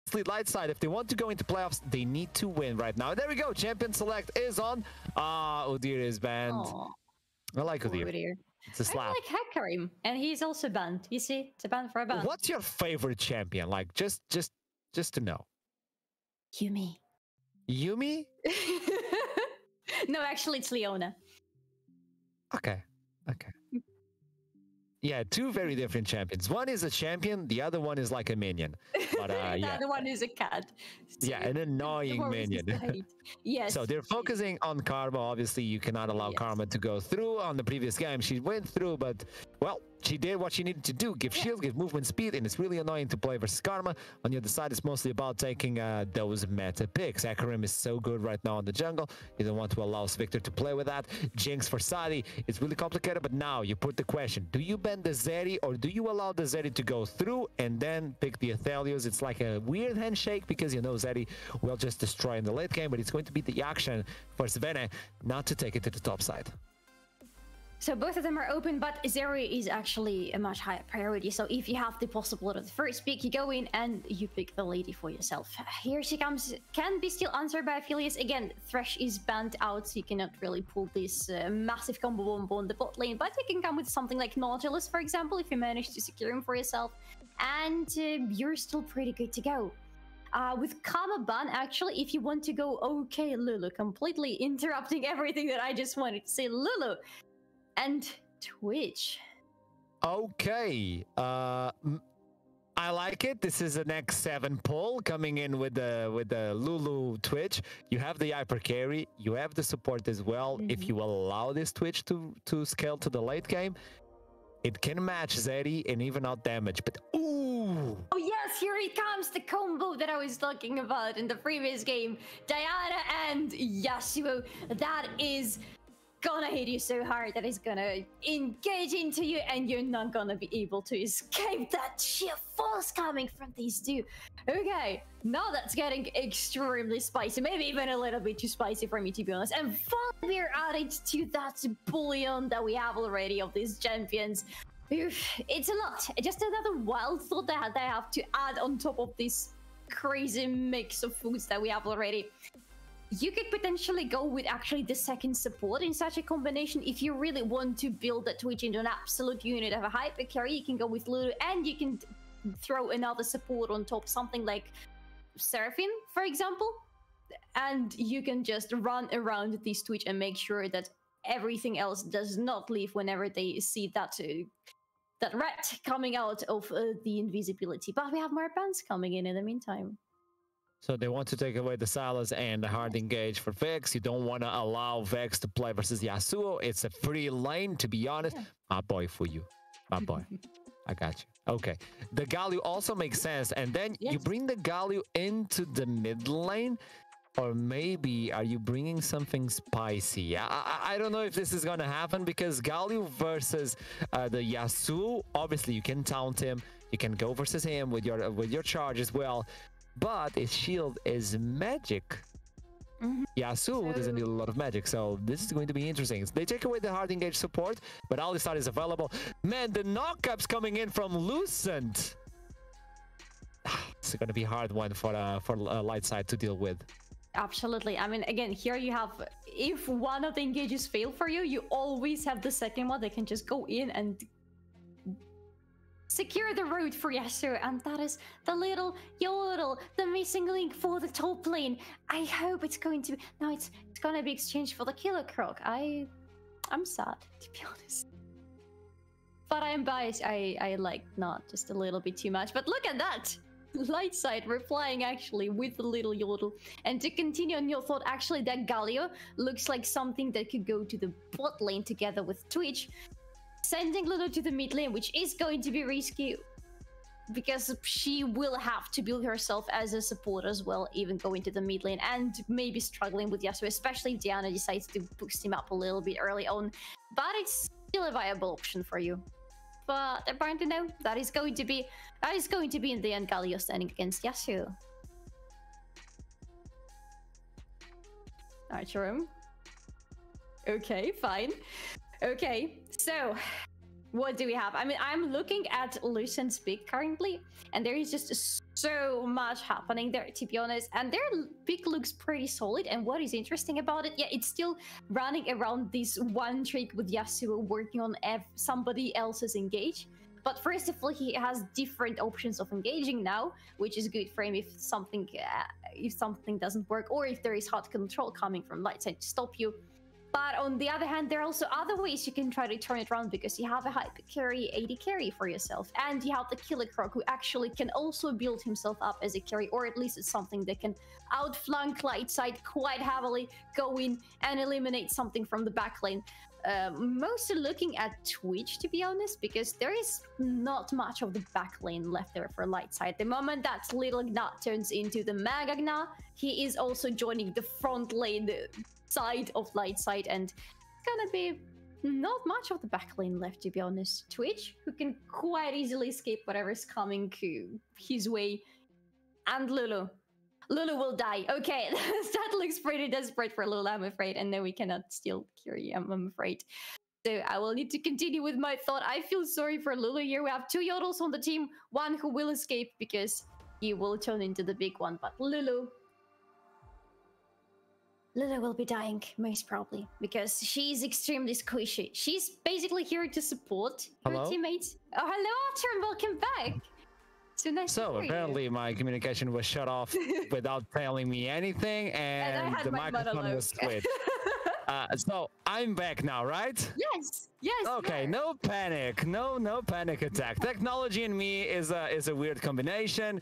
Lightside, if they want to go into playoffs, they need to win right now. There we go. Champion select is on. Udyr is banned. Aww. I like Udyr. It's a slap. I like Hakarim, and he's also banned. You see, it's a ban for a ban. What's your favorite champion? Like, just to know. Yumi. Yumi? No, actually, it's Leona. Okay. Yeah, two very different champions. One is a champion, the other one is like a minion. But the other one is a cat. Yeah, an annoying minion. Yes. So they're focusing on Karma. Obviously, you cannot allow Karma to go through. On the previous game, she went through, but, well, she did what she needed to do. Give shield, give movement speed, and it's really annoying to play versus Karma. On the other side, it's mostly about taking those meta picks. Hakarim is so good right now in the jungle. You don't want to allow Victor to play with that. Jinx for Sadi, it's really complicated, but now you put the question, do you ban the Zeri or do you allow the Zeri to go through and then pick the Athelios? It's like a weird handshake because, you know, Zeri will just destroy in the late game, but it's going to be the action for Svene not to take it to the top side. So both of them are open, but Zeri is actually a much higher priority. So if you have the possibility of the first pick, you go in and you pick the lady for yourself. Here she comes. Can be still answered by Aphelios. Again, Thresh is banned out, so you cannot really pull this massive combo bomb on the bot lane. But you can come with something like Nautilus, for example, if you manage to secure him for yourself. And you're still pretty good to go. With Karma ban, actually, if you want to go, okay, Lulu, completely interrupting everything that I just wanted to say, Lulu. And Twitch. Okay. I like it. This is an X7 pull coming in with the Lulu Twitch. You have the hyper carry. You have the support as well. If you allow this Twitch to scale to the late game, it can match Zeri and even out damage. But ooh! Oh yes, here it comes, the combo that I was talking about in the previous game. Diana and Yasuo. That is gonna hit you so hard that it's gonna engage into you and you're not gonna be able to escape that sheer force coming from these two. Okay, now that's getting extremely spicy, maybe even a little bit too spicy for me, to be honest. And finally we're added to that bullion that we have already of these champions. Oof, it's a lot. Just another wild thought that I have to add on top of this crazy mix of foods that we have already. You could potentially go with actually the second support in such a combination. If you really want to build that Twitch into an absolute unit of a hyper carry, you can go with Lulu and you can throw another support on top, something like Seraphine, for example. And you can just run around this Twitch and make sure that everything else does not leave whenever they see that rat coming out of the invisibility. But we have more bans coming in the meantime. So they want to take away the Sylas and the hard engage for Vex. You don't want to allow Vex to play versus Yasuo. It's a free lane, to be honest. Yeah. My boy for you. My boy. I got you. Okay. The Galio also makes sense. And then you bring the Galio into the mid lane. Or maybe are you bringing something spicy? I don't know if this is going to happen because Galio versus the Yasuo, obviously you can taunt him. You can go versus him with your charge as well. But his shield is magic. Yasuo doesn't need a lot of magic, so this is going to be interesting. They take away the hard engage support, but Alistar is available. Man, the knockup's coming in from Lucent. It's going to be a hard one for Lightside to deal with. Absolutely. I mean, again, here you have, if one of the engages fail for you, you always have the second one that can just go in and secure the road for Yasuo, and that is the little yodel, the missing link for the top lane. I hope it's going to be... No, it's going to be exchanged for the Killer Croc. I'm sad, to be honest. But I am biased. I like not just a little bit too much. But look at that! Lightside replying actually with the little yodel. And to continue on your thought, actually that Galio looks like something that could go to the bot lane together with Twitch. Sending Lulu to the mid lane, which is going to be risky because she will have to build herself as a support as well, even going to the mid lane and maybe struggling with Yasuo, especially if Diana decides to boost him up a little bit early on. But it's still a viable option for you. But apparently no, that is going to be in the end Galio standing against Yasuo. Alright, Jerome. Okay, fine. Okay, so What do we have? I mean, I'm looking at Lucent's pick currently, and there is just so much happening there, to be honest. And their pick looks pretty solid. And what is interesting about it, yeah, it's still running around this one trick with Yasuo working on somebody else's engage. But first of all, he has different options of engaging now, which is good for him if something doesn't work, or if there is hot control coming from Lightside to stop you. But on the other hand, there are also other ways you can try to turn it around, because you have a hyper carry, AD carry for yourself, and you have the Killer Croc, who actually can also build himself up as a carry, or at least it's something that can outflank Lightside quite heavily, go in and eliminate something from the backline. Mostly looking at Twitch, to be honest, because there is not much of the backline left there for Lightside. The moment that little Gna turns into the Mega Gna, he is also joining the front lane side of Lightside, and gonna be not much of the backline left, to be honest. Twitch, who can quite easily escape whatever's coming his way, and Lulu. Lulu will die. Okay, that looks pretty desperate for Lulu, I'm afraid, and then we cannot steal Curie, I'm afraid. So I will need to continue with my thought. I feel sorry for Lulu here. We have 2 Yodels on the team, one who will escape because he will turn into the big one, but Lulu will be dying, most probably, because she's extremely squishy. She's basically here to support her teammates. Oh, hello, Archer, welcome back. So nice to hear apparently you. My communication was shut off without telling me anything, and the microphone was switched. So I'm back now, right? Yes. Okay, no panic, no panic attack. Technology and me is a weird combination.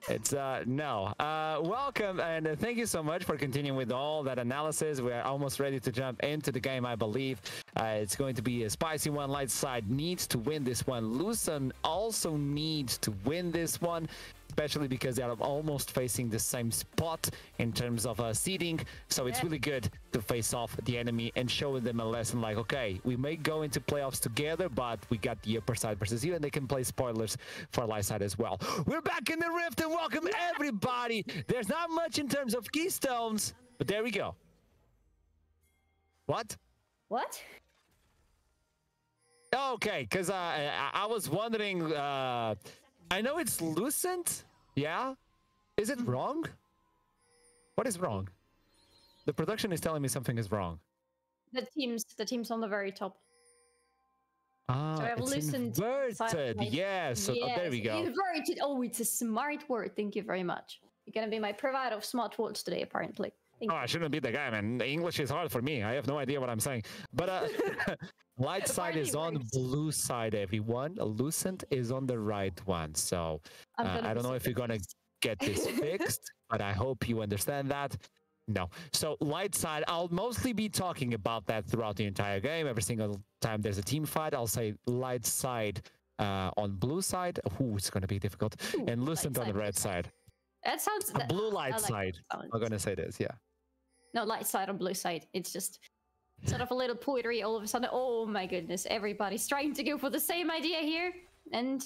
It's no. Welcome, and thank you so much for continuing with all that analysis. We're almost ready to jump into the game, I believe. It's going to be a spicy one. Lightside needs to win this one. Lucent also needs to win this one, especially because they are almost facing the same spot in terms of seeding. So it's really good to face off the enemy and show them a lesson like, okay, we may go into playoffs together, but we got the upper side versus you, and they can play spoilers for Lightside as well. We're back in the Rift, and welcome everybody. There's not much in terms of keystones, but there we go. What? Okay, because I was wondering, I know it's Lucent, yeah? Is it wrong? What is wrong? The production is telling me something is wrong. The team's on the very top. Ah, so I have it's Lucent inverted. Yes, so there we go. Inverted. Oh, it's a smart word. Thank you very much. You're gonna be my provider of smart words today, apparently. I shouldn't be the guy, man. English is hard for me. I have no idea what I'm saying. But Lightside is on blue side, everyone. Lucent is on the right one. So I don't know if you're going to get this fixed, but I hope you understand that. No. So Lightside, I'll mostly be talking about that throughout the entire game. Every single time there's a team fight, I'll say Lightside on blue side. Ooh, it's going to be difficult. And Lucent on the red side. That sounds... blue light side. I'm going to say this, yeah. No, light side on blue side. It's just sort of a little poetry all of a sudden. Oh my goodness, everybody's trying to go for the same idea here. And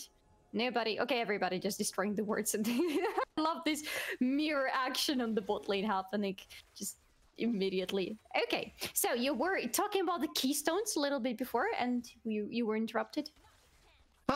nobody... Okay, everybody just destroying the words. And I love this mirror action on the bot lane happening just immediately. Okay, so you were talking about the keystones a little bit before, and you were interrupted.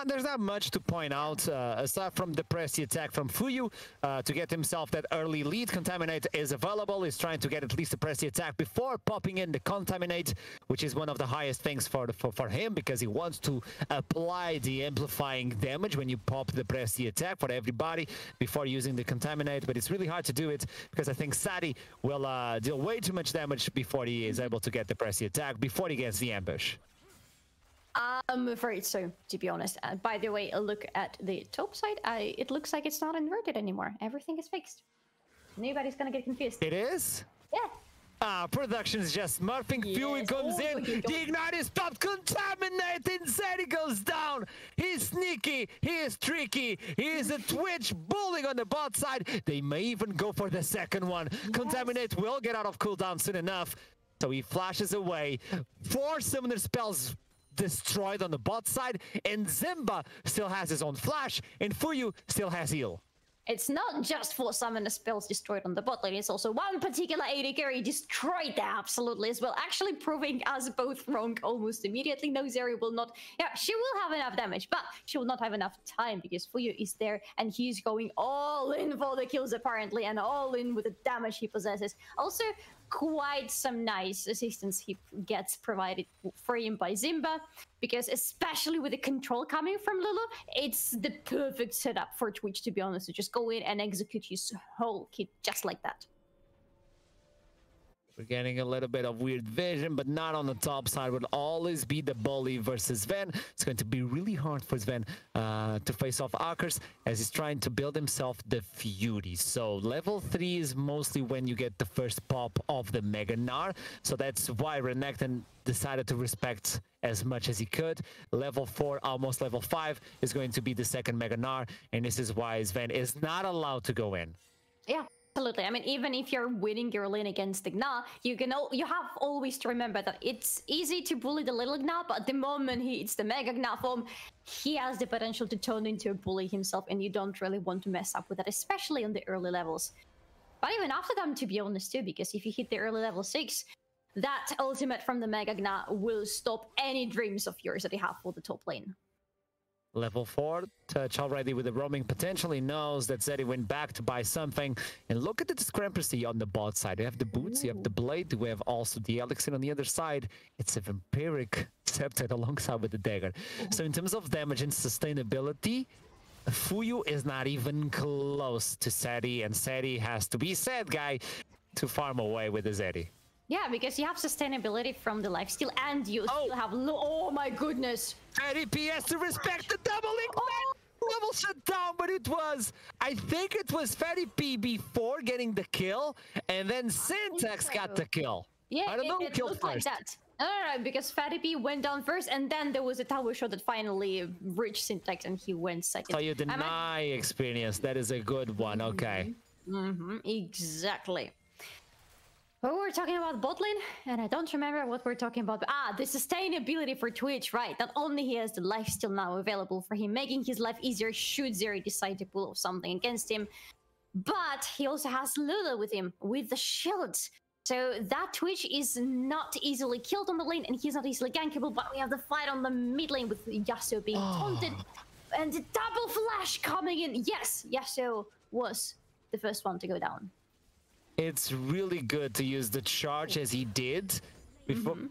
There's not much to point out, aside from the pressy attack from Fuyu to get himself that early lead. Contaminate is available. He's trying to get at least a pressy attack before popping in the Contaminate, which is one of the highest things for him, because he wants to apply the amplifying damage when you pop the pressy attack for everybody before using the Contaminate. But it's really hard to do it because I think Sadi will deal way too much damage before he is able to get the pressy attack, before he gets the ambush. I'm afraid so, to be honest. By the way, a look at the top side. It looks like it's not inverted anymore. Everything is fixed. Nobody's gonna get confused. It is? Yeah. Production's just smurfing. Yes. Fury comes in. The Ignite is popped. Contaminate. Instead he goes down. He's sneaky. He is tricky. He is a Twitch bullying on the bot side. They may even go for the second one. Yes. Contaminate will get out of cooldown soon enough. So he flashes away. 4 summoner spells destroyed on the bot side, and Zimba still has his own flash, and Fuyu still has heal. It's not just 4 summoner spells destroyed on the bot lane, it's also one particular AD carry destroyed there absolutely as well, actually proving us both wrong almost immediately. No, Zeri will not, yeah, she will have enough damage, but she will not have enough time because Fuyu is there and he's going all in for the kills apparently and all in with the damage he possesses. Also, quite some nice assistance he gets provided for him by Zimba, because especially with the control coming from Lulu, it's the perfect setup for Twitch, to be honest, to just go in and execute his whole kit just like that. We're getting a little bit of weird vision, but not on the top side. Would always be the bully versus Sven. It's going to be really hard for Sven to face off Akers as he's trying to build himself the Fury. So level 3 is mostly when you get the first pop of the Mega Gnar. So that's why Renekton decided to respect as much as he could. Level 4, almost level 5, is going to be the second Mega Gnar, and this is why Sven is not allowed to go in. Yeah. Absolutely. I mean, even if you're winning your lane against the Gna, you have always to remember that it's easy to bully the little Gna, but the moment he hits the Mega Gna form, he has the potential to turn into a bully himself, and you don't really want to mess up with that, especially on the early levels. But even after them, to be honest too, because if you hit the early level 6, that ultimate from the Mega Gna will stop any dreams of yours that you have for the top lane. Level 4, touch already with the roaming potential. He knows that Zeri went back to buy something. And look at the discrepancy on the bot side. You have the boots, you have the blade, we have also the elixir on the other side. It's a vampiric scepter alongside with the dagger. So in terms of damage and sustainability, Fuyu is not even close to Seti, and Seti has to be sad guy to farm away with the Zeri. Yeah, because you have sustainability from the lifesteal, and you still have oh my goodness. Freddy P has to respect the doubling. Level shut down, but it was, I think it was Freddy P before getting the kill, and then Syntax got the kill. Yeah, I don't know who killed first. Like that. No, because Fatty P went down first, and then there was a tower shot that finally reached Syntax, and he went second. So you deny experience. That is a good one. Okay. Exactly. But we're talking about bot lane, and I don't remember what we're talking about. The sustainability for Twitch, right? Not only he has the lifesteal now available for him, making his life easier should Zeri decide to pull off something against him, but he also has Lulu with him, with the shields. So that Twitch is not easily killed on the lane, and he's not easily gankable, but we have the fight on the mid lane with Yasuo being taunted, and the double flash coming in. Yes, Yasuo was the first one to go down. It's really good to use the charge as he did,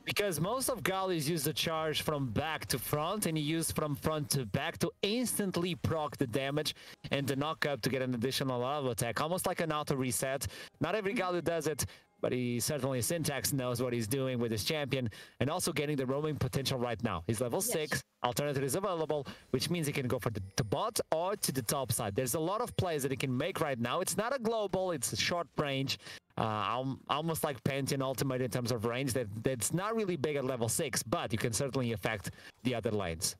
because most of Galli's use the charge from back to front, and he used from front to back to instantly proc the damage and the knockup to get an additional auto attack, almost like an auto reset. Not every Galli does it, but he certainly, Syntax knows what he's doing with his champion, and also getting the roaming potential right now. He's level 6, alternative is available, which means he can go for the bot or to the top side. There's a lot of plays that he can make right now. It's not a global, it's a short range, almost like Pantheon ultimate in terms of range. That's not really big at level 6, but you can certainly affect the other lanes.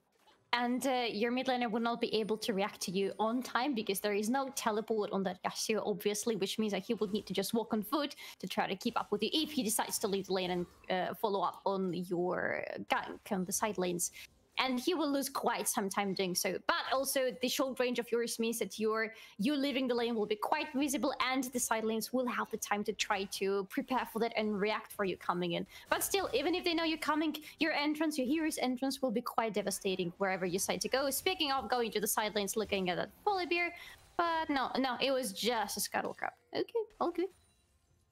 And your mid laner will not be able to react to you on time because there is no teleport on that Yasuo, obviously, which means that he would need to just walk on foot to try to keep up with you if he decides to leave the lane and follow up on your gank on the side lanes. And he will lose quite some time doing so. But also, the short range of yours means that you leaving the lane will be quite visible, and the side lanes will have the time to try to prepare for that and react for you coming in. But still, even if they know you're coming, your hero's entrance will be quite devastating wherever you decide to go. Speaking of going to the side lanes, looking at that polybeer, but no, it was just a scuttle crab. Okay, all good.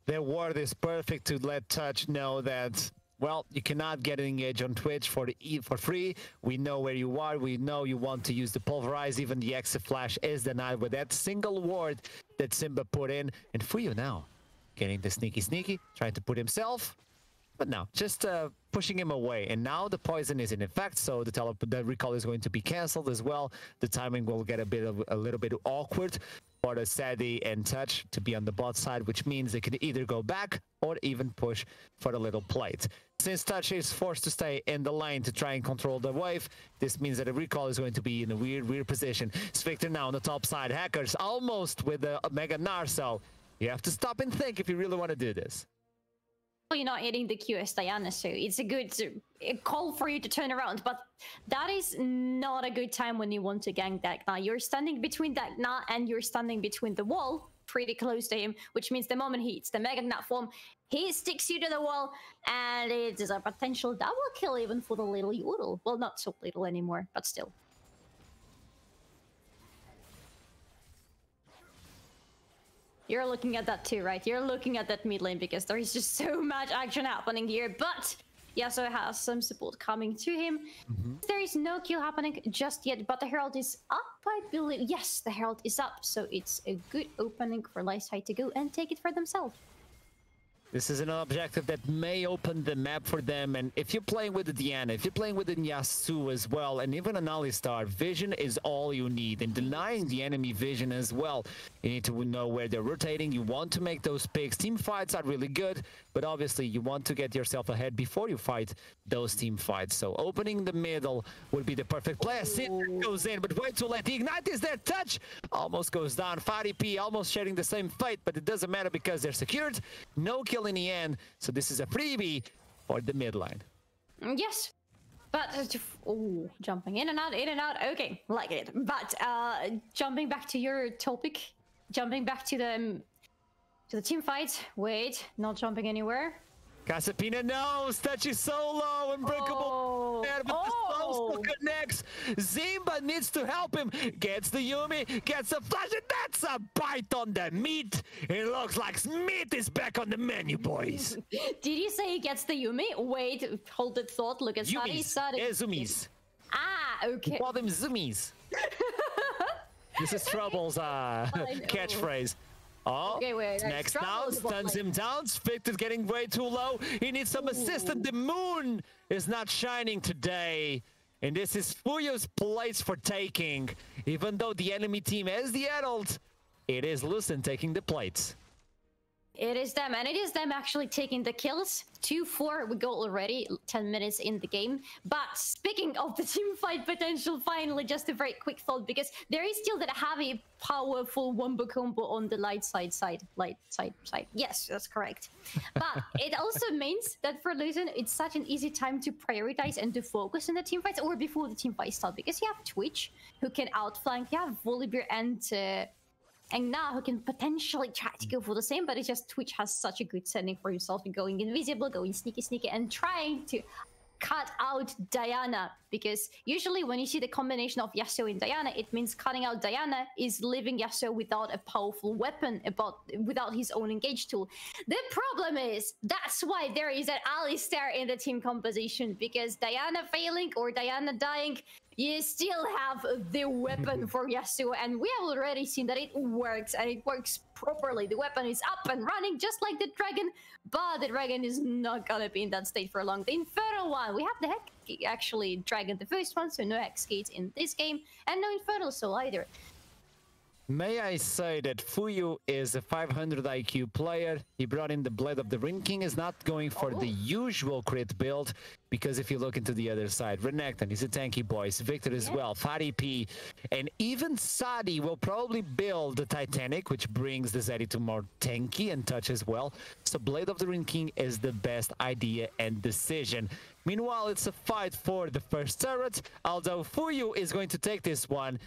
The word is perfect to let Touch know that, well, you cannot get engaged on Twitch for free. We know where you are. We know you want to use the pulverize. Even the exit flash is denied with that single word that Simba put in. And for you now, getting the sneaky, trying to put himself, but now just pushing him away. And now the poison is in effect, so the recall is going to be cancelled as well. The timing will get a little bit awkward for the Sadie and Touch to be on the bot side, which means they can either go back or even push for the little plate. Since Touch is forced to stay in the lane to try and control the wave, this means that the recall is going to be in a weird position. Spectre now on the top side. Hackers almost with the Mega Gnar, so you have to stop and think if you really want to do this. you're not hitting the QS Diana, so it's a good call for you to turn around. But that is not a good time when you want to gank Dagna. You're standing between Dagna and you're standing between the wall, pretty close to him, which means the moment he hits the Mega Gnat form, he sticks you to the wall, and it is a potential double kill even for the little Yordle. Well, not so little anymore, but still. You're looking at that too, right? You're looking at that mid lane because there is just so much action happening here, but Yasuo has some support coming to him. There is no kill happening just yet, but the Herald is up, I believe. Yes, the Herald is up, so it's a good opening for Lightside to go and take it for themselves. This is an objective that may open the map for them, and if you're playing with the Diana, if you're playing with the Yasuo as well, and even an Alistar, vision is all you need, and denying the enemy vision as well. You need to know where they're rotating, you want to make those picks. Team fights are really good, but obviously you want to get yourself ahead before you fight those team fights. So opening the middle would be the perfect play. Cinder goes in, but way too late. The Ignite is there, touch! Almost goes down. Fari almost sharing the same fate, but it doesn't matter because they're secured. No kill in the end, so this is a freebie for the mid line. Yes, but jumping in and out, okay, like it. But jumping back to your topic, jumping back to the team fight. Wait, not jumping anywhere. Casapina knows touch is so low, unbreakable. But the slow still connects. Zimba needs to help him. Gets the Yumi, gets a flash, and that's a bite on the meat. It looks like meat is back on the menu, boys. Did you say he gets the Yumi? Wait, hold that thought. Look at Sari. Zumis. Ah, okay. We call them Zumis. This is Trouble's catchphrase. Oh, okay, wait, next now, stuns him down. Sphict is getting way too low. He needs some assistance. The moon is not shining today. And this is Fuyo's place for taking. Even though the enemy team has the Herald, it is Lucent taking the plates. It is them, and it is them actually taking the kills. 2-4, we go already, 10 minutes in the game. But speaking of the team fight potential, finally, just a very quick thought, because there is still that heavy, powerful wombo combo on the Lightside side. Yes, that's correct. But it also means that for Lucent, it's such an easy time to prioritize and to focus on the team fights, or before the team fight start, because you have Twitch, who can outflank, you have Volibear and now who can potentially try to go for the same, but it's just Twitch has such a good setting for himself, going invisible, going sneaky, and trying to cut out Diana, because usually when you see the combination of Yasuo and Diana, it means cutting out Diana is leaving Yasuo without a powerful weapon, without his own engage tool. The problem is, that's why there is an Alistar in the team composition, because Diana failing or Diana dying, you still have the weapon for Yasuo, and we have already seen that it works, and it works properly. The weapon is up and running just like the dragon, but the dragon is not gonna be in that state for long. The Infernal one, we have the Hex actually dragon, the first one, so no Hex Gates in this game, and no Infernal Soul either. May I say that Fuyu is a 500 IQ player. He brought in the Blade of the Ring King, is not going for the usual crit build, because if you look into the other side, Renekton is a tanky boys, Victor as well, Fari, and even Sadi will probably build the Titanic, which brings the Zeri to more tanky and touch as well. So Blade of the Ring King is the best idea and decision. Meanwhile, it's a fight for the first turret, although Fuyu is going to take this one.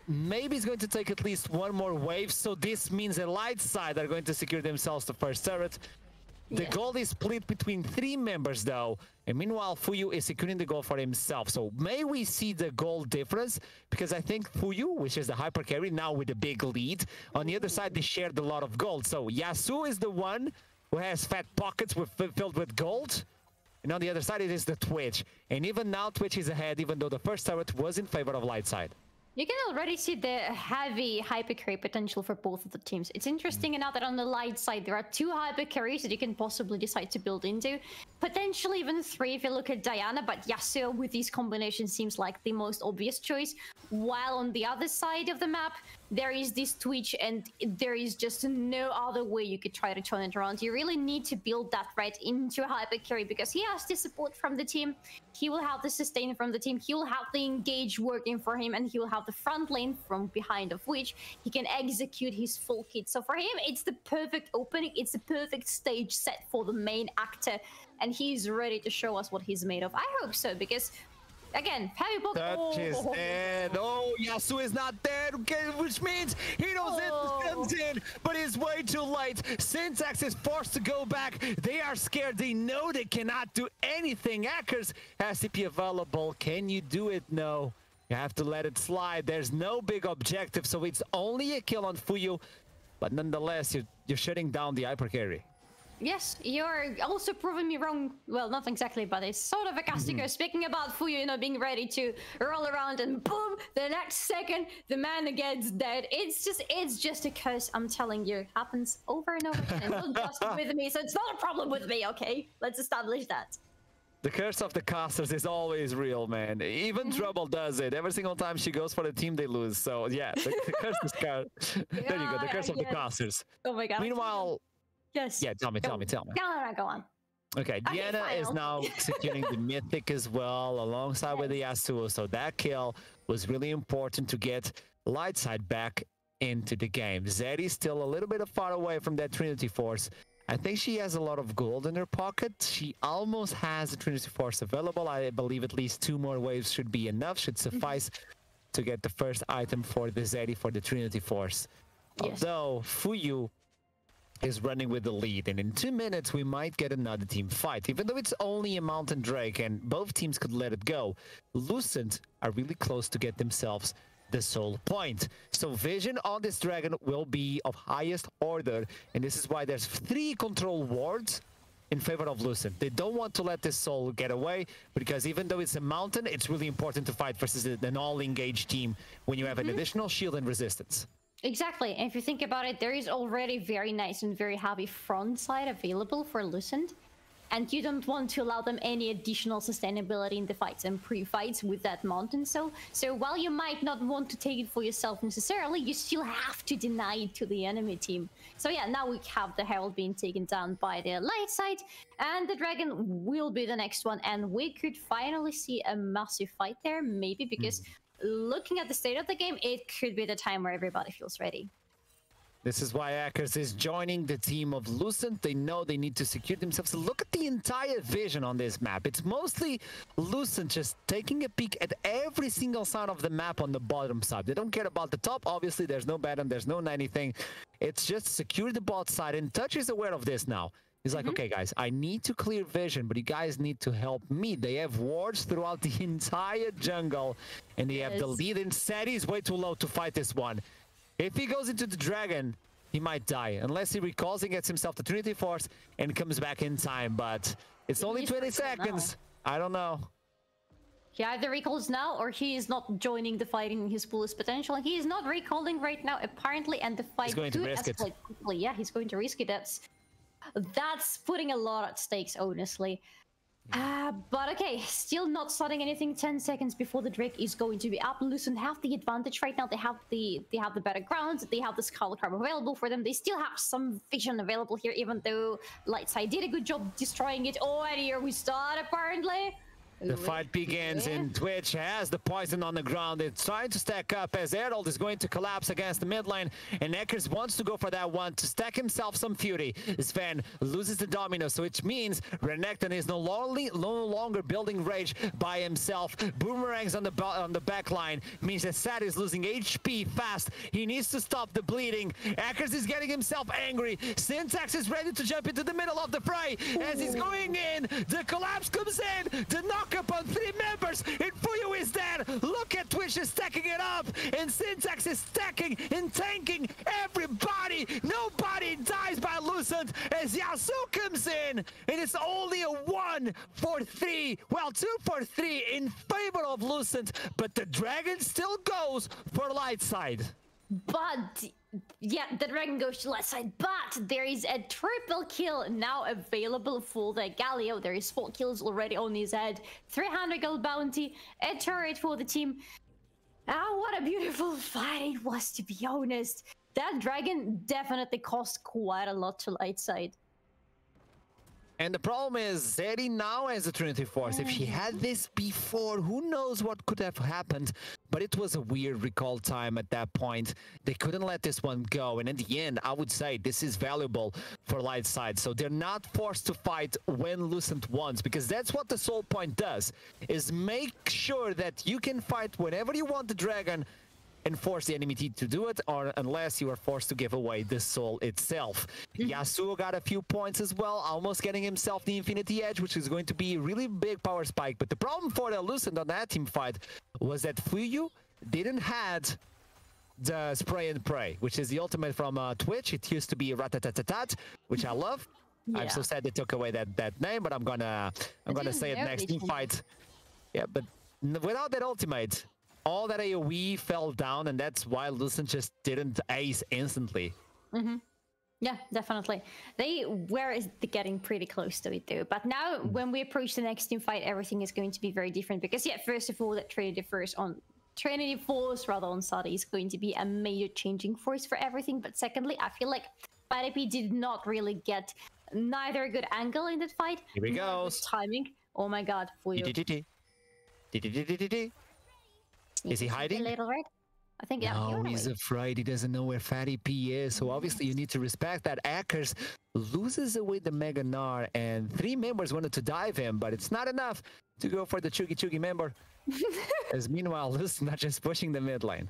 Maybe he's going to take at least one more wave, so this means that Lightside are going to secure themselves the first turret. The gold is split between 3 members though, and meanwhile Fuyu is securing the gold for himself. So may we see the gold difference, because I think Fuyu, which is the hyper carry, now with a big lead. On the other side, they shared a lot of gold. So Yasuo is the one who has fat pockets filled with gold. And on the other side, it is the Twitch. And even now, Twitch is ahead, even though the first turret was in favor of Lightside. You can already see the heavy hyper carry potential for both of the teams. It's interesting enough that on the light side, there are 2 hyper carries that you can possibly decide to build into. Potentially even 3 if you look at Diana, but Yasuo with these combinations seems like the most obvious choice. While on the other side of the map, there is this twitch and there is just no other way you could try to turn it around. You really need to build that right into a hyper carry because he has the support from the team, he will have the sustain from the team, he will have the engage working for him, and he will have the front lane from behind of which he can execute his full kit. So for him, it's the perfect opening, it's the perfect stage set for the main actor, and he's ready to show us what he's made of. I hope so, because again, heavy block. Touch is dead. Oh, Yasuo is not dead, okay, which means he knows it comes in, but it's way too late. Syntax is forced to go back. They are scared. They know they cannot do anything. Hackers has CP available. Can you do it? No. You have to let it slide. There's no big objective, so it's only a kill on Fuyu. But nonetheless, you're shutting down the hyper carry. Yes, you're also proving me wrong. Well, not exactly, but it's sort of a castigo. Speaking about Fuyu, you know, being ready to roll around and boom, the next second, the man gets dead. It's just a curse, I'm telling you. It happens over and over again. Not just with me, so it's not a problem with me, okay? Let's establish that. The curse of the casters is always real, man. Even Trouble does it. Every single time she goes for the team, they lose. So, yeah, the curse is... There you go, the curse of the casters. Oh my god. Meanwhile... Yes. Yeah, tell me. No, go on. Okay, Diana is now securing the Mythic as well, alongside with the Yasuo. So that kill was really important to get Lightside back into the game. Zeddy's still a little bit far away from that Trinity Force. I think she has a lot of gold in her pocket. She almost has a Trinity Force available. I believe at least 2 more waves should be enough, should suffice to get the first item for the Zeddy for the Trinity Force. Yes. Although Fuyu is running with the lead, and in 2 minutes we might get another team fight, even though it's only a Mountain Drake and both teams could let it go. Lucent are really close to get themselves the soul point, so vision on this dragon will be of highest order, and this is why there's 3 control wards in favor of Lucent. They don't want to let this soul get away, because even though it's a mountain, it's really important to fight versus an all-engaged team when you have an additional shield and resistance. Exactly, and if you think about it, there is already very nice and very heavy front side available for Lucent, and you don't want to allow them any additional sustainability in the fights and pre-fights with that mountain. So while you might not want to take it for yourself necessarily, you still have to deny it to the enemy team. So yeah, now we have the Herald being taken down by the Lightside, and the Dragon will be the next one, and we could finally see a massive fight there, maybe because... Looking at the state of the game, it could be the time where everybody feels ready. This is why Hackers is joining the team of Lucent. They know they need to secure themselves. Look at the entire vision on this map. It's mostly Lucent just taking a peek at every single side of the map on the bottom side. They don't care about the top. Obviously, there's no Baton, there's no anything. It's just secure the bot side, and Touch is aware of this now. He's like, okay, guys, I need to clear vision, but you guys need to help me. They have wards throughout the entire jungle, and they have the lead, and Sadie's way too low to fight this one. If he goes into the Dragon, he might die, unless he recalls and gets himself the Trinity Force and comes back in time, but it's only 20 seconds. I don't know. He either recalls now, or he is not joining the fight in his fullest potential. He is not recalling right now, apparently, and the fight could escalate quickly. Yeah, he's going to risk it. That's putting a lot at stakes, honestly. But okay, still not starting anything 10 seconds before the Drake is going to be up. Lucent have the advantage right now. They have the better grounds. They have the Skull Crab available for them. They still have some vision available here, even though Lightside did a good job destroying it. Oh, and here we start, apparently. The fight begins, and Twitch has the poison on the ground. It's trying to stack up as Herald is going to collapse against the mid lane, and Eckers wants to go for that one to stack himself some fury. Sven loses the domino, so which means Renekton is no longer building rage by himself. Boomerangs on the back line means that Sad is losing HP fast. He needs to stop the bleeding. Eckers is getting himself angry. Syntax is ready to jump into the middle of the fray as he's going in. The collapse comes in. The knock up on 3 members, and Fuyu is dead. Look at Twitch is stacking it up, and Syntax is stacking and tanking everybody. Nobody dies by Lucent as Yasuo comes in, and it's only a 1 for 3. Well, 2 for 3 in favor of Lucent, but the Dragon still goes for Lightside. But yeah, the Dragon goes to Lightside, but there is a triple kill now available for the Galio. There is 4 kills already on his head, 300 gold bounty, a turret for the team. Ah, what a beautiful fight it was, to be honest. That dragon definitely cost quite a lot to Lightside. And the problem is, Zeri now has a Trinity Force. If he had this before, who knows what could have happened. But it was a weird recall time at that point. They couldn't let this one go. And in the end, I would say this is valuable for Lightside. So they're not forced to fight when Lucent wants, because that's what the Soul Point does, is make sure that you can fight whenever you want the dragon and force the enemy team to do it, or unless you are forced to give away the soul itself. Yasuo got a few points as well, almost getting himself the Infinity Edge, which is going to be a really big power spike. But the problem for the Lucent on that team fight was that Fuyu didn't had the spray and pray, which is the ultimate from Twitch. It used to be Ratatatatat, which I love. I'm so sad they took away that name, but I'm gonna say it next team fight. Yeah, but without that ultimate, all that AoE fell down, and that's why Lucent just didn't ace instantly. Yeah, definitely. They were getting pretty close to it though. But now when we approach the next team fight, everything is going to be very different, because first of all, that Trinity Force on Sadi is going to be a major changing force for everything. But secondly, I feel like FATP did not really get neither a good angle in that fight. Here we go. Timing. Oh my god, Fuyu. Is he hiding? Little red? I think no, he's afraid. He doesn't know where Fatty P is. So obviously you need to respect that. Akers loses away the Mega Gnar, and 3 members wanted to dive him, but it's not enough to go for the Chugi member. As meanwhile, Lucent not just pushing the mid lane.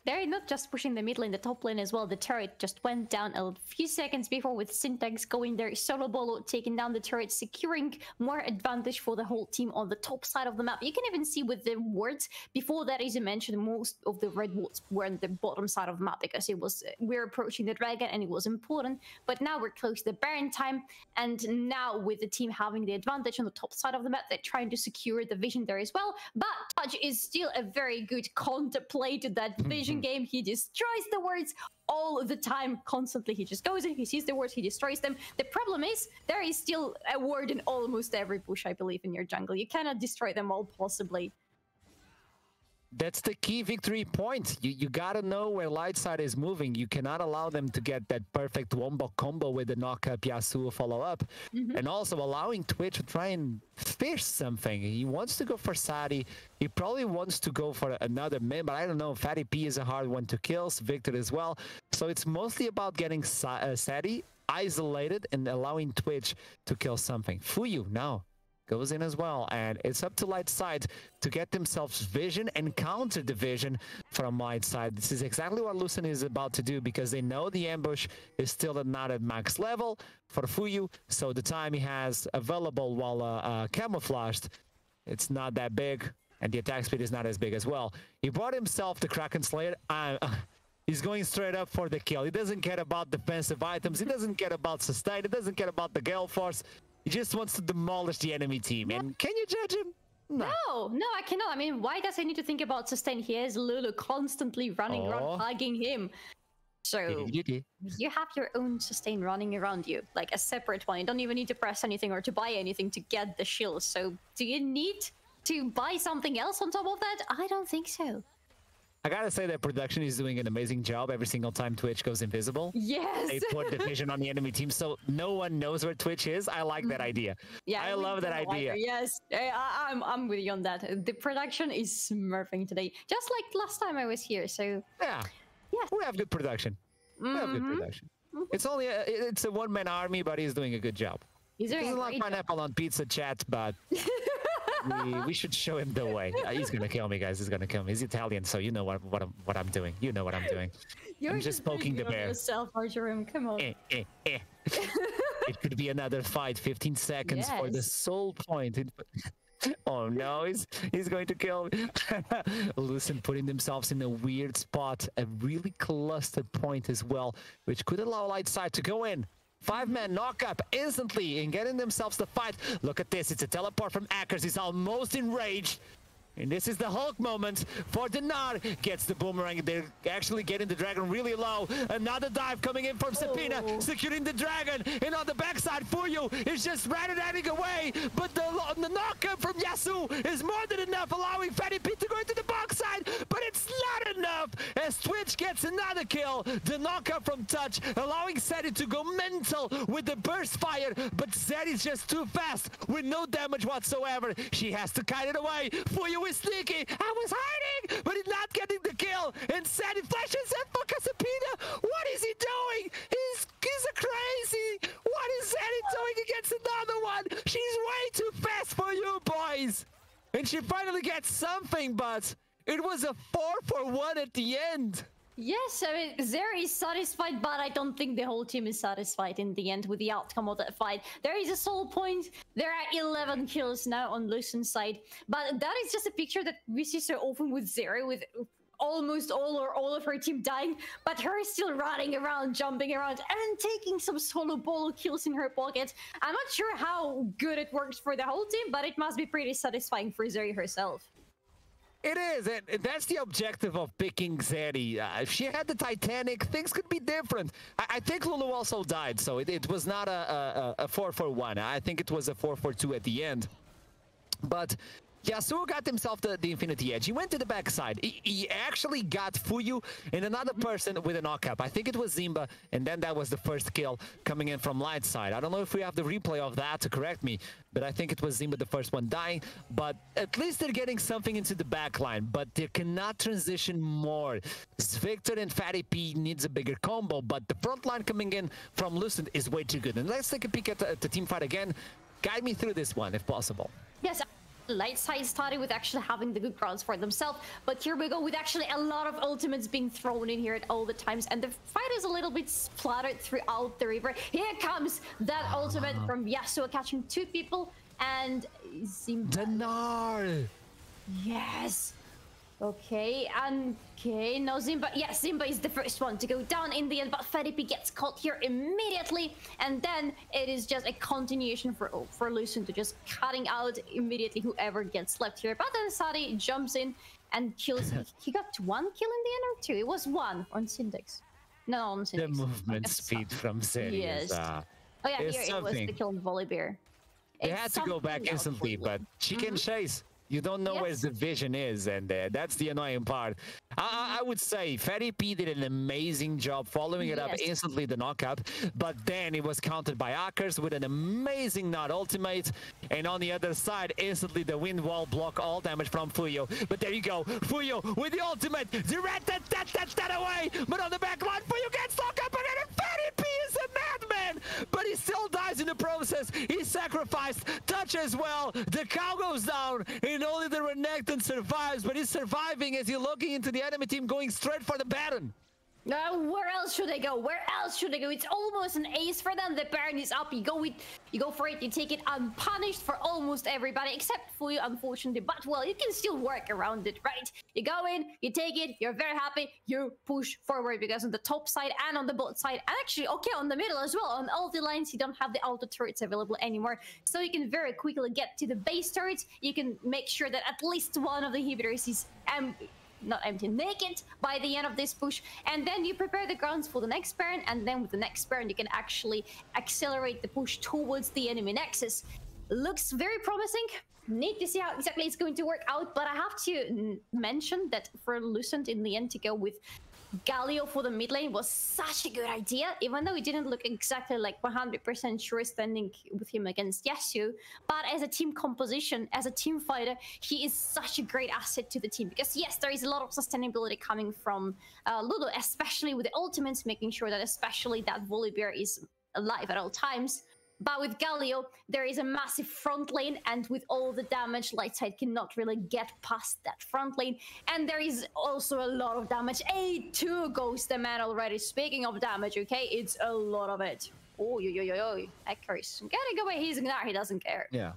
They're not just pushing the mid lane, the top lane as well. The turret just went down a few seconds before, with Syntax going there, solo bolo taking down the turret, securing more advantage for the whole team on the top side of the map. You can even see with the wards, before that, as you mentioned, most of the red wards were on the bottom side of the map, because it was we're approaching the dragon and it was important. But now we're close to the Baron time, and now with the team having the advantage on the top side of the map, they're trying to secure the vision there as well. But Touch is still a very good contemplated that vision game. He destroys the words all the time, constantly. He just goes in, he sees the words, he destroys them. The problem is there is still a word in almost every bush, I believe, in your jungle. You cannot destroy them all, possibly. That's the key victory point. You gotta know where Lightside is moving. You cannot allow them to get that perfect wombo combo with the knock-up Yasuo follow-up. And also allowing Twitch to try and fish something. He wants to go for Sadi. He probably wants to go for another mid, but I don't know. Fatty P is a hard one to kill. Victor as well. So it's mostly about getting Sadi isolated and allowing Twitch to kill something. Fuyu now goes in as well, and it's up to Lightside to get themselves vision and counter the vision from Lightside. This is exactly what Lucent is about to do, because they know the ambush is still not at max level for Fuyu, so the time he has available while camouflaged, it's not that big, and the attack speed is not as big as well. He brought himself the Kraken Slayer. He's going straight up for the kill. He doesn't care about defensive items. He doesn't care about sustain. He doesn't care about the Gale Force. He just wants to demolish the enemy team. And can you judge him? No, I cannot. I mean, why does he need to think about sustain? He has Lulu constantly running around, hugging him. So you have your own sustain running around you, like a separate one. You don't even need to press anything or to buy anything to get the shield. So do you need to buy something else on top of that? I don't think so. I gotta say that production is doing an amazing job every single time Twitch goes invisible. Yes! They put the vision on the enemy team so no one knows where Twitch is. I like that idea. Yeah, I love that idea. Yes, I'm with you on that. The production is smurfing today, just like last time I was here, so... Yeah, we have good production. We have good production. It's only it's a one-man army, but he's doing a good job. He's doing a great pineapple on pizza chat, but... we should show him the way. He's gonna kill me, guys. He's gonna kill me. He's Italian, so you know what I'm doing. You know what I'm doing. I'm just poking the bear. Yourself, Archerim. Come on. It could be another fight. 15 seconds for the soul point. Oh no, he's going to kill me. Lucent putting themselves in a weird spot, a really clustered point as well, which could allow Lightside to go in. 5-man knock-up instantly in getting themselves the fight. Look at this. It's a teleport from Akers. He's almost enraged. And this is the Hulk moment for Dinar. Gets the boomerang. They're actually getting the dragon really low. Another dive coming in from Sapina, securing the dragon. And on the backside, Fuyu is just running away. But the knockup from Yasu is more than enough, allowing Fatty Pete to go into the box side. But it's not enough as Twitch gets another kill. The knockup from Touch, allowing Zeddy to go mental with the burst fire. But Zeddy's just too fast with no damage whatsoever. She has to kite it away. Fuyu is sneaky. I was hiding, but he's not getting the kill. And Zeddy flashes in for Casapina. What is he doing? He's a crazy. What is Zeddy doing against another one? She's way too fast for you, boys. And she finally gets something, but it was a 4-for-1 at the end. Yes, I mean, Zeri is satisfied, but I don't think the whole team is satisfied in the end with the outcome of that fight. There is a soul point. There are 11 kills now on Lucent's side, but that is just a picture that we see so often with Zeri, with almost all of her team dying, but her still running around, jumping around, and taking some solo ball kills in her pocket. I'm not sure how good it works for the whole team, but it must be pretty satisfying for Zeri herself. It is, and that's the objective of picking Zeddy. If she had the Titanic, things could be different. I think Lulu also died, so it was not a 4-for-1. I think it was a 4-for-2 at the end. But Yasuo got himself the Infinity Edge. He went to the backside. He actually got Fuyu and another person with a knockup. I think it was Zimba, and then that was the first kill coming in from Lightside. I don't know if we have the replay of that to correct me, but I think it was Zimba the first one dying. But at least they're getting something into the backline, but they cannot transition more. Victor and Fatty P needs a bigger combo, but the front line coming in from Lucent is way too good. And let's take a peek at the team fight again. Guide me through this one, if possible. Yes. Lightside started with actually having the good crowds for themselves, but here we go with actually a lot of ultimates being thrown in here at all the times, and the fight is a little bit splattered throughout the river. Here comes that ultimate from Yasuo catching 2 people, and Zimba. Dinar! Yes. Okay, no, Zimba. Yes, Zimba is the first one to go down in the end, but Fedipi gets caught here immediately, and then it is just a continuation for Lucent to just cutting out immediately whoever gets left here. But then Sadi jumps in and kills. He got 1 kill in the end, or 2? It was 1 on Syntax. No, on Syntax. The movement speed from Zeddy is, oh yeah, here it was the kill on Volibear. They had to go back instantly, but she can chase. You don't know where the vision is, and that's the annoying part. I would say Fatty P did an amazing job following it up instantly, the knockup, but then it was countered by Akers with an amazing not ultimate, and on the other side, instantly the wind wall block all damage from Fuyu. But there you go, Fuyu with the ultimate, direct that away, but on the back line, Fuyu gets knocked up, and then Fatty P is a madman, but he still dies in the process. He's sacrificed, Touch as well, the cow goes down, and only the Renekton survives, but he's surviving as he's looking into the enemy team going straight for the Baron. Where else should they go? Where else should they go? It's almost an ace for them. The Baron is up. You go for it. You take it unpunished for almost everybody except for you, unfortunately. But well, you can still work around it, right? You go in, you take it. You're very happy. You push forward because on the top side and on the bot side, and actually, okay, on the middle as well. On all the lines, you don't have the auto turrets available anymore, so you can very quickly get to the base turrets. You can make sure that at least one of the inhibitors is not empty, naked by the end of this push, and then you prepare the grounds for the next Baron, and then with the next Baron you can actually accelerate the push towards the enemy nexus. Looks very promising. Need to see how exactly it's going to work out, but I have to mention that for Lucent in the end to go with Galio for the mid lane was such a good idea, even though it didn't look exactly like 100% sure standing with him against Yasuo. But as a team composition, as a team fighter, he is such a great asset to the team. Because yes, there is a lot of sustainability coming from Ludo, especially with the ultimates, making sure that especially that Volibear is alive at all times. But with Galio, there is a massive front lane, and with all the damage, Lightside cannot really get past that front lane. And there is also a lot of damage. 8-2 goes the man already. Speaking of damage, okay, it's a lot of it. Oh, Akers getting away. He's Gnar, he doesn't care. Yeah.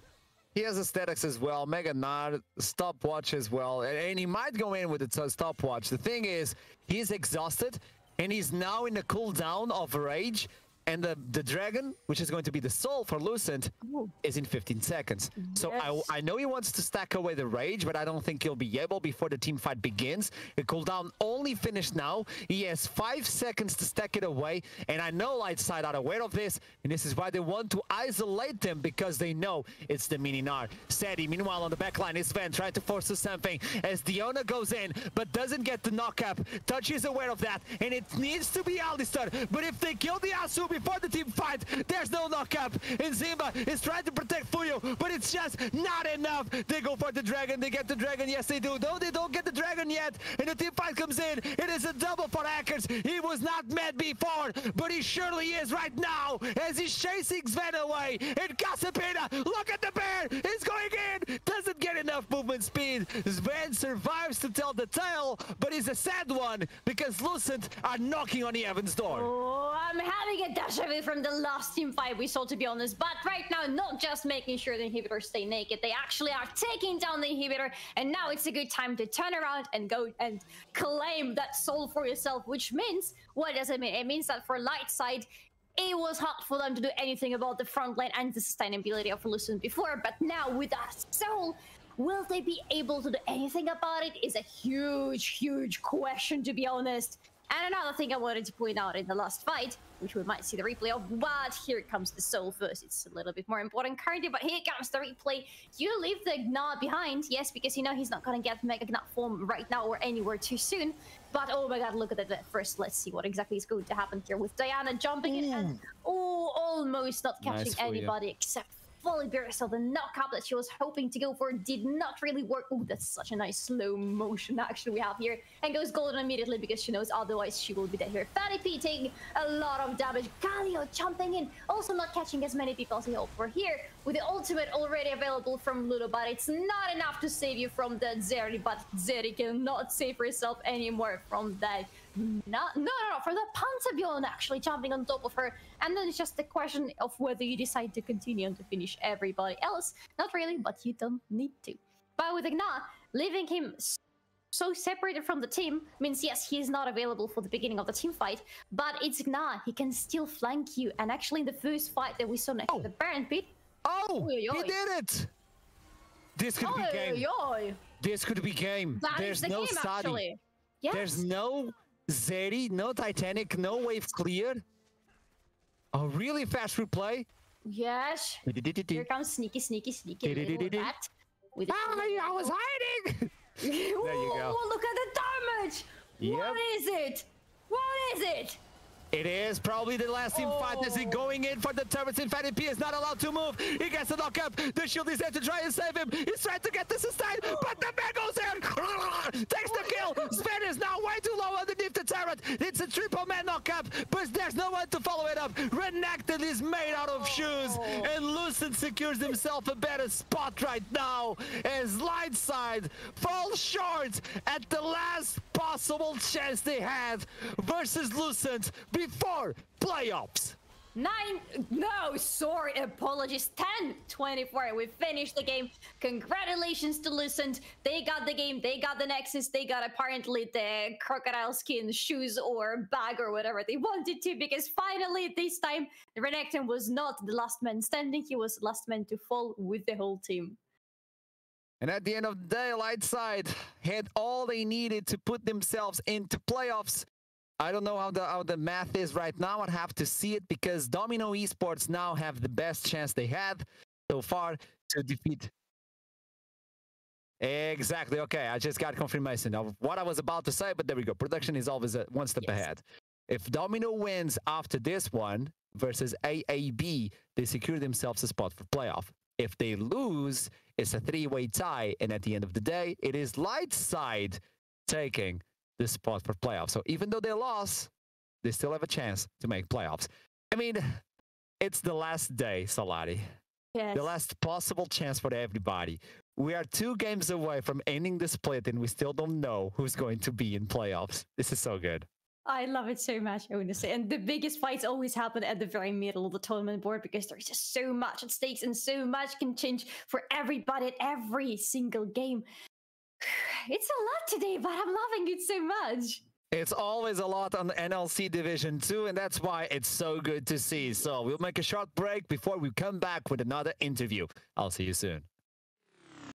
He has aesthetics as well, Mega Nard, stopwatch as well, and he might go in with a stopwatch. The thing is, he's exhausted, and he's now in a cooldown of rage. And the dragon, which is going to be the soul for Lucent, is in 15 seconds. So I know he wants to stack away the rage, but I don't think he'll be able before the team fight begins. The cooldown only finished now. He has 5 seconds to stack it away. And I know Lightside are aware of this. And this is why they want to isolate them, because they know it's the Mininar. Sadie, meanwhile, on the backline is Sven trying to force something as Diona goes in, but doesn't get the knock-up. Touch is aware of that, and it needs to be Alistar. But if they kill the Yasuo before the team fight, there's no knock-up. And Zimba is trying to protect Fuyo, but it's just not enough. They go for the dragon. They get the dragon. Yes, they do. No, they don't get the dragon yet. And the team fight comes in. It is a double for Hackers. He was not mad before, but he surely is right now as he's chasing Sven away. And Casapina, look at the bear. He's going in. Doesn't get enough movement speed. Sven survives to tell the tale, but he's a sad one because Lucent are knocking on the Evans door. Oh, I'm having a deja vu from the last team fight we saw, to be honest. But right now, not just making sure the inhibitors stay naked, they actually are taking down the inhibitor. And now it's a good time to turn around and go and claim that soul for yourself, which means, what does it mean? It means that for Lightside, it was hard for them to do anything about the front line and the sustainability of Lucent before, but now with that soul, will they be able to do anything about it is a huge question, to be honest. And another thing I wanted to point out in the last fight, which we might see the replay of, but here comes the soul first. It's a little bit more important currently, but here comes the replay. You leave the Gna behind, yes, because you know he's not gonna get Mega Gna form right now or anywhere too soon. But oh my god, look at that. First, let's see what exactly is going to happen here with Diana jumping in and almost not catching anybody except fully burst. So the knockup that she was hoping to go for did not really work. Oh, that's such a nice slow motion action we have here. And goes golden immediately because she knows otherwise she will be dead here. Fanny P taking a lot of damage. Galio jumping in, also not catching as many people as he hoped for here. With the ultimate already available from Ludo, but it's not enough to save you from the Zeri. But Zeri cannot save herself anymore from that. No, from the Pantabion actually jumping on top of her. And then it's just the question of whether you decide to continue and to finish everybody else. Not really, but you don't need to. But with Gna, leaving him so separated from the team means, yes, he is not available for the beginning of the team fight, but it's Gna. He can still flank you. And actually in the first fight that we saw next to the Baron Pit, he did it! This could be game. This could be game. There's no Sadi. Yes. There's no Zeri, no Titanic, no wave clear. A really fast replay. Yes. Here comes sneaky. With I was hiding. There you go. Look at the damage. Yep. What is it? It is probably the last team fight. Is he going in for the turrets? In fact, P is not allowed to move. He gets the knock-up. The shield is there to try and save him. He's trying to get the sustain, but the man goes in. Takes the kill. Sven is now way too low underneath the turret. It's a triple man knock-up, but there's no one to follow it up. Renekton is made out of shoes, and Lucent secures himself a better spot right now as Lightside falls short at the last possible chance they had versus Lucent before playoffs. Apologies. 10-24. We finished the game. Congratulations to Lucent. They got the game. They got the Nexus. They got apparently the crocodile skin shoes or bag or whatever they wanted to, because finally this time Renekton was not the last man standing. He was the last man to fall with the whole team. And at the end of the day, Lightside had all they needed to put themselves into playoffs. I don't know how the math is right now. I'd have to see it because Domino Esports now have the best chance they had so far to defeat. Exactly. Okay, I just got confirmation of what I was about to say, but there we go. Production is always one step ahead. If Domino wins after this one versus AAB, they secure themselves a spot for playoff. If they lose, it's a three-way tie, and at the end of the day, it is Lightside taking this spot for playoffs. So even though they lost, they still have a chance to make playoffs. I mean, it's the last day, Solari. Yes. The last possible chance for everybody. We are 2 games away from ending the split, and we still don't know who's going to be in playoffs. This is so good. I love it so much, I want to say. And the biggest fights always happen at the very middle of the tournament board because there's just so much at stakes and so much can change for everybody at every single game. It's a lot today, but I'm loving it so much. It's always a lot on the NLC Division 2, and that's why it's so good to see. So we'll make a short break before we come back with another interview. I'll see you soon.